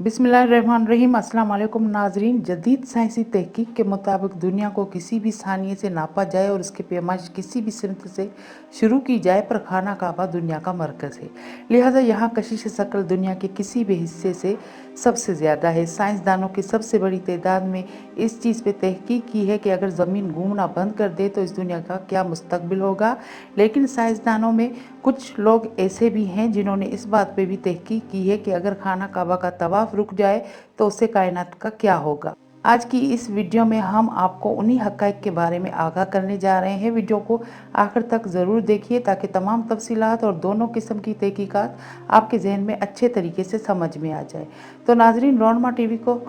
बिस्मिल्लाहिर्रहमानिर्रहीम। अस्सलाम वालेकुम नाजरीन। जदीद साइंसी तहकीक के मुताबिक दुनिया को किसी भी सानिये से नापा जाए और इसकी पैमाइश किसी भी सिमत से शुरू की जाए पर खाना काबा दुनिया का मरकज़ है। लिहाजा यहाँ कशिश शक्ल दुनिया के किसी भी हिस्से से सबसे ज़्यादा है। साइंसदानों की सबसे बड़ी तादाद में इस चीज़ पे तहकीक की है कि अगर ज़मीन घूमना बंद कर दे तो इस दुनिया का क्या मुस्तकबिल होगा। लेकिन साइंसदानों में कुछ लोग ऐसे भी हैं जिन्होंने इस बात पे भी तहकीक की है कि अगर खाना काबा का तवाफ रुक जाए तो उससे कायनात का क्या होगा। आज की इस वीडियो में हम आपको उन्हीं हक़ाइक़ के बारे में आगाह करने जा रहे हैं। वीडियो को आखिर तक ज़रूर देखिए ताकि तमाम तफसीलात और दोनों किस्म की तहकीकात आपके जहन में अच्छे तरीके से समझ में आ जाए। तो नाजरीन, रोनमा टीवी को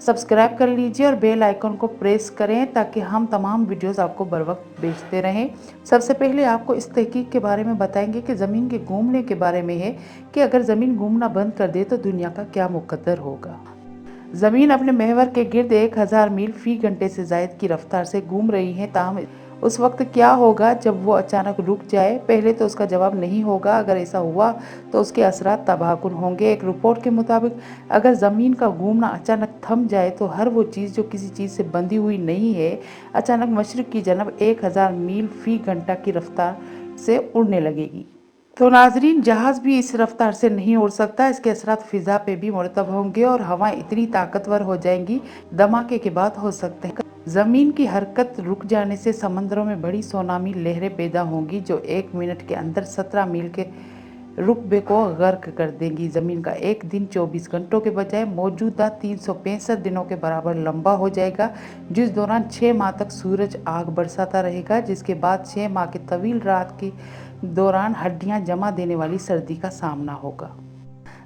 सब्सक्राइब कर लीजिए और बेल आइकन को प्रेस करें ताकि हम तमाम वीडियोस आपको बर वक्त भेजते रहें। सबसे पहले आपको इस तहकीक के बारे में बताएंगे कि ज़मीन के घूमने के बारे में है कि अगर ज़मीन घूमना बंद कर दे तो दुनिया का क्या मुकद्दर होगा। ज़मीन अपने महवर के गिर्द 1000 मील फी घंटे से ज़ायद की रफ्तार से घूम रही है। ताहम उस वक्त क्या होगा जब वो अचानक रुक जाए? पहले तो उसका जवाब नहीं होगा। अगर ऐसा हुआ तो उसके असरात तबाहकुन होंगे। एक रिपोर्ट के मुताबिक अगर ज़मीन का घूमना अचानक थम जाए तो हर वो चीज़ जो किसी चीज़ से बंधी हुई नहीं है अचानक मशरिक़ की जनब 1000 मील फी घंटा की रफ्तार से उड़ने लगेगी। तो नाजरीन, जहाज़ भी इस रफ्तार से नहीं उड़ सकता। इसके असरात फ़िज़ा पे भी मुरतब होंगे और हवाएं इतनी ताकतवर हो जाएंगी धमाके के बाद हो सकते हैं। ज़मीन की हरकत रुक जाने से समंदरों में बड़ी सुनामी लहरें पैदा होंगी जो 1 मिनट के अंदर 17 मील के रुकबे को गर्क कर देंगी। ज़मीन का एक दिन 24 घंटों के बजाय मौजूदा 365 दिनों के बराबर लंबा हो जाएगा, जिस दौरान 6 माह तक सूरज आग बरसाता रहेगा, जिसके बाद 6 माह की तवील रात के दौरान हड्डियां जमा देने वाली सर्दी का सामना होगा।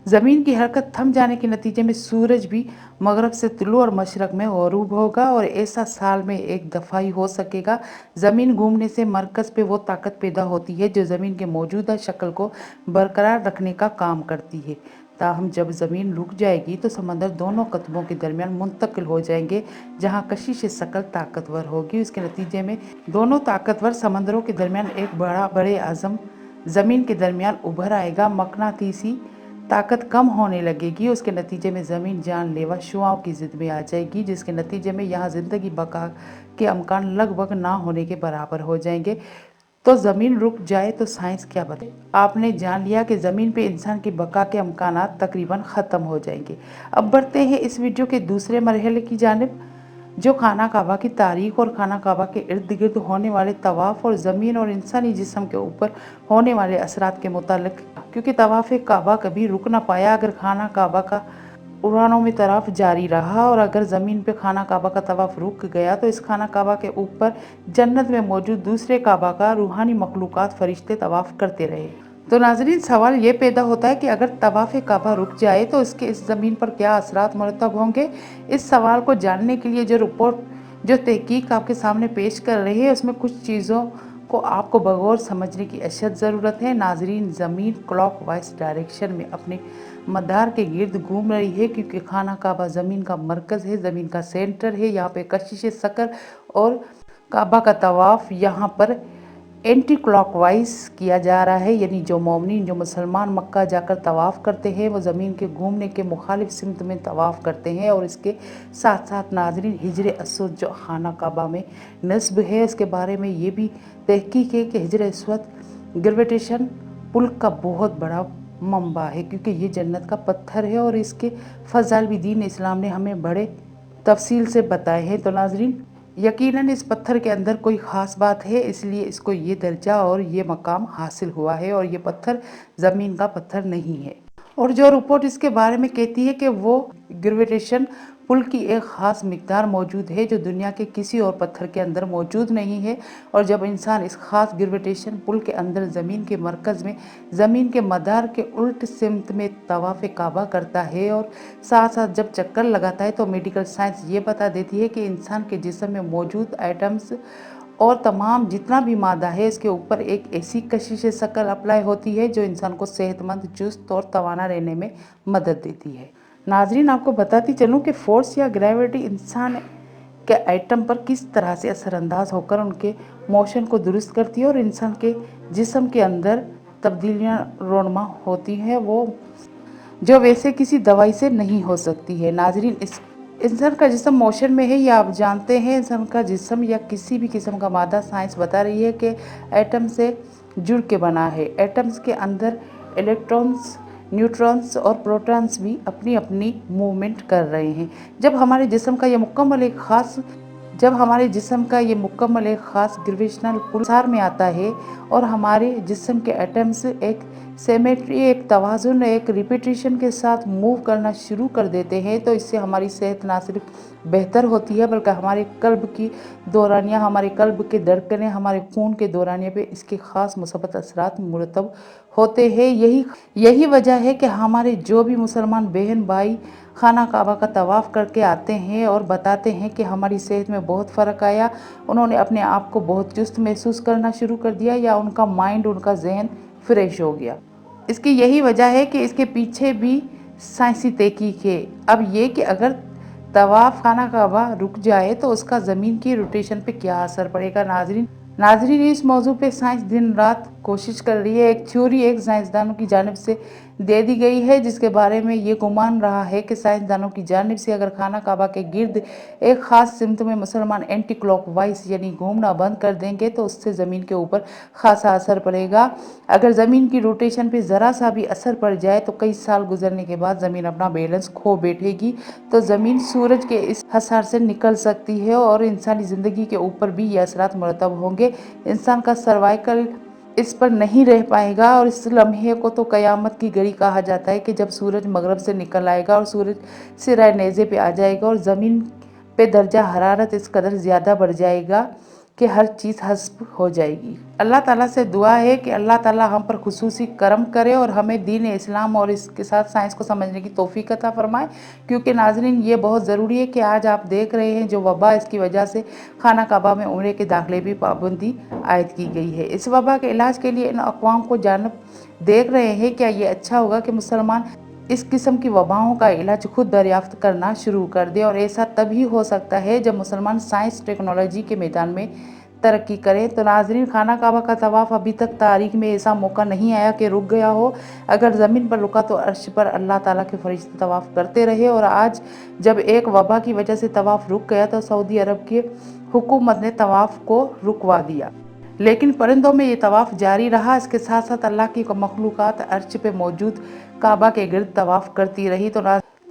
ज़मीन की हरकत थम जाने के नतीजे में सूरज भी मगरब से तुलू और मशरक़ में ग़ुरूब होगा और ऐसा साल में एक दफ़ा ही हो सकेगा। ज़मीन घूमने से मरकज़ पे वो ताकत पैदा होती है जो ज़मीन के मौजूदा शक्ल को बरकरार रखने का काम करती है। ताहम जब ज़मीन रुक जाएगी तो समंदर दोनों कतबों के दरमियान मुंतकिल हो जाएंगे जहाँ कशिश शक्ल ताकतवर होगी। इसके नतीजे में दोनों ताकतवर समंदरों के दरमियान एक बड़े आज़म ज़मीन के दरमियान उभर आएगा। मकनातीसी ताकत कम होने लगेगी। उसके नतीजे में ज़मीन जानलेवा शुआओं की ज़िद में आ जाएगी, जिसके नतीजे में यहाँ ज़िंदगी बका के अमकान लगभग ना होने के बराबर हो जाएंगे। तो ज़मीन रुक जाए तो साइंस क्या बताए? आपने जान लिया कि ज़मीन पे इंसान की बका के अमकानात तकरीबन ख़त्म हो जाएंगे। अब बढ़ते हैं इस वीडियो के दूसरे मरहले की जानिब, जो खाना काबा की तारीख और खाना काबा के इर्द गिर्द होने वाले तवाफ़ और ज़मीन और इंसानी जिस्म के ऊपर होने वाले असरात के मुतालिक, क्योंकि तवाफ़ काबा कभी रुक ना पाया अगर खाना काबा का उड़ानों में तवाफ जारी रहा, और अगर ज़मीन पे खाना काबा का तवाफ रुक गया तो इस खाना काबा के ऊपर जन्नत में मौजूद दूसरे काबा का रूहानी मखलूक़ात फरिश्ते तवाफ़ करते रहे। तो नाज़रीन, सवाल ये पैदा होता है कि अगर तवाफ़ काबा रुक जाए तो इसके इस ज़मीन पर क्या असरात मुरतब होंगे। इस सवाल को जानने के लिए जो रिपोर्ट जो तहकीक आपके सामने पेश कर रही है उसमें कुछ चीज़ों को आपको बगौर समझने की अशद ज़रूरत है। नाजरीन, ज़मीन क्लॉकवाइज डायरेक्शन में अपने मदार के गिर्द घूम रही है क्योंकि खाना काबा ज़मीन का मरकज़ है, ज़मीन का सेंटर है। यहाँ पे कशिश शक्ल और काबा का तवाफ़ यहाँ पर एंटी क्लॉकवाइज किया जा रहा है, यानी जो मोमिन जो मुसलमान मक्का जाकर तवाफ़ करते हैं वो ज़मीन के घूमने के मुखालिफ सिमत में तवाफ़ करते हैं। और इसके साथ साथ नाजरीन, हिजर अस्वद जो खाना काबा में नस्ब है उसके बारे में ये भी तहकीक है कि हिजर अस्वद ग्रेविटेशन पुल का बहुत बड़ा मंबा है, क्योंकि ये जन्नत का पत्थर है और इसके फ़ज़ाइल भी दीन इस्लाम ने हमें बड़े तफसील से बताए हैं। तो नाजरीन, यकीनन इस पत्थर के अंदर कोई ख़ास बात है, इसलिए इसको ये दर्जा और ये मकाम हासिल हुआ है, और ये पत्थर ज़मीन का पत्थर नहीं है। और जो रिपोर्ट इसके बारे में कहती है कि वो ग्रेविटेशन पुल की एक ख़ास मिकदार मौजूद है जो दुनिया के किसी और पत्थर के अंदर मौजूद नहीं है। और जब इंसान इस ख़ास ग्रेविटेशन पुल के अंदर ज़मीन के मरकज़ में ज़मीन के मदार के उल्ट सिमत में तवाफ़ काबा करता है और साथ साथ जब चक्कर लगाता है तो मेडिकल साइंस ये बता देती है कि इंसान के जिस्म में मौजूद एटम्स और तमाम जितना भी मादा है इसके ऊपर एक ऐसी कशिश शक्ल अप्लाई होती है जो इंसान को सेहतमंद, चुस्त और तवाना रहने में मदद देती है। नाजरीन, आपको बताती चलूँ कि फोर्स या ग्रेविटी इंसान के आइटम पर किस तरह से असरअंदाज होकर उनके मोशन को दुरुस्त करती है और इंसान के जिस्म के अंदर तब्दीलियाँ रोनमा होती हैं वो जो वैसे किसी दवाई से नहीं हो सकती है। नाजरीन, इस इंसान का जिस्म मोशन में है, ये आप जानते हैं। इंसान का जिस्म या किसी भी किस्म का मादा साइंस बता रही है कि एटम से जुड़ के बना है। एटम्स के अंदर इलेक्ट्रॉन्स, न्यूट्रॉन्स और प्रोटॉन्स भी अपनी अपनी मूवमेंट कर रहे हैं। जब हमारे जिस्म का ये मुकम्मल एक ख़ास ग्रेविटेशनल पुल में आता है और हमारे जिस्म के एटम्स एक सिमेट्री, एक तवाज़ुन, एक रिपीटेशन के साथ मूव करना शुरू कर देते हैं, तो इससे हमारी सेहत ना सिर्फ बेहतर होती है बल्कि हमारे कल्ब की दौरानियाँ, हमारे कल्ब के धड़कनें, हमारे खून के दौरानियों पे इसके ख़ास मुसब्बत असरात मुरतब होते हैं। यही वजह है कि हमारे जो भी मुसलमान बहन भाई खाना काबा का तवाफ़ करके आते हैं और बताते हैं कि हमारी सेहत में बहुत फ़र्क आया, उन्होंने अपने आप को बहुत चुस्त महसूस करना शुरू कर दिया, या उनका माइंड, उनका जहन फ्रेश हो गया। इसकी यही वजह है कि इसके पीछे भी साइंसी तहकीक है। अब ये कि अगर तवाफ़ खाना काबा रुक जाए तो उसका ज़मीन की रोटेशन पे क्या असर पड़ेगा। नाजरीन, इस मौजू पे साइंस दिन रात कोशिश कर रही है। एक थ्योरी एक साइंसदानों की जानिब से दे दी गई है, जिसके बारे में ये गुमान रहा है कि साइंसदानों की जानिब से अगर खाना काबा के गिर्द एक ख़ास सिमत में मुसलमान एंटी क्लॉकवाइज यानी घूमना बंद कर देंगे तो उससे ज़मीन के ऊपर खासा असर पड़ेगा। अगर ज़मीन की रोटेशन पे ज़रा सा भी असर पड़ जाए तो कई साल गुजरने के बाद ज़मीन अपना बैलेंस खो बैठेगी, तो ज़मीन सूरज के इस हसार से निकल सकती है और इंसानी ज़िंदगी के ऊपर भी ये असरात मुरतब होंगे। इंसान का सर्वाइकल इस पर नहीं रह पाएगा और इस लम्हे को तो क़यामत की घड़ी कहा जाता है कि जब सूरज मगरब से निकल आएगा और सूरज सिराए नेज़े पे आ जाएगा और ज़मीन पे दर्जा हरारत इस कदर ज़्यादा बढ़ जाएगा कि हर चीज़ हस्प हो जाएगी। अल्लाह ताला से दुआ है कि अल्लाह ताला हम पर खुसूसी करम करे और हमें दीन इस्लाम और इसके साथ साइंस को समझने की तौफीक अता फरमाए, क्योंकि नाज़रीन ये बहुत ज़रूरी है कि आज आप देख रहे हैं जो वबा, इसकी वजह से खाना काबा में उम्रे के दाखिले भी पाबंदी आयद की गई है। इस वबा के इलाज के लिए इन अक़वाम को जानब देख रहे हैं। क्या ये अच्छा होगा कि मुसलमान इस किस्म की वबाओं का इलाज खुद दरियाफ्त करना शुरू कर दे, और ऐसा तभी हो सकता है जब मुसलमान साइंस टेक्नोलॉजी के मैदान में तरक्की करें। तो नाज़रीन, खाना काबा का तवाफ़ अभी तक तारीख में ऐसा मौका नहीं आया कि रुक गया हो। अगर ज़मीन पर रुका तो अर्श पर अल्लाह ताला के फरिश्ते तवाफ़ करते रहे, और आज जब एक वबा की वजह से तवाफ़ रुक गया तो सऊदी अरब की हुकूमत ने तवाफ़ को रुकवा दिया, लेकिन परिंदों में ये तवाफ़ जारी रहा। इसके साथ साथ अल्लाह की मखलूक़ात अर्श पे मौजूद काबा के गिर्द तवाफ़ करती रही। तो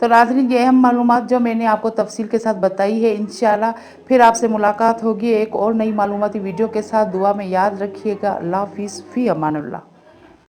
नाज़रीन, ये अहम मालूमात जो मैंने आपको तफसील के साथ बताई है, इंशाअल्लाह फिर आपसे मुलाकात होगी एक और नई मालूमाती वीडियो के साथ। दुआ में याद रखिएगा। अल्लाह हाफ़िज़, फ़ी अमानुल्लाह।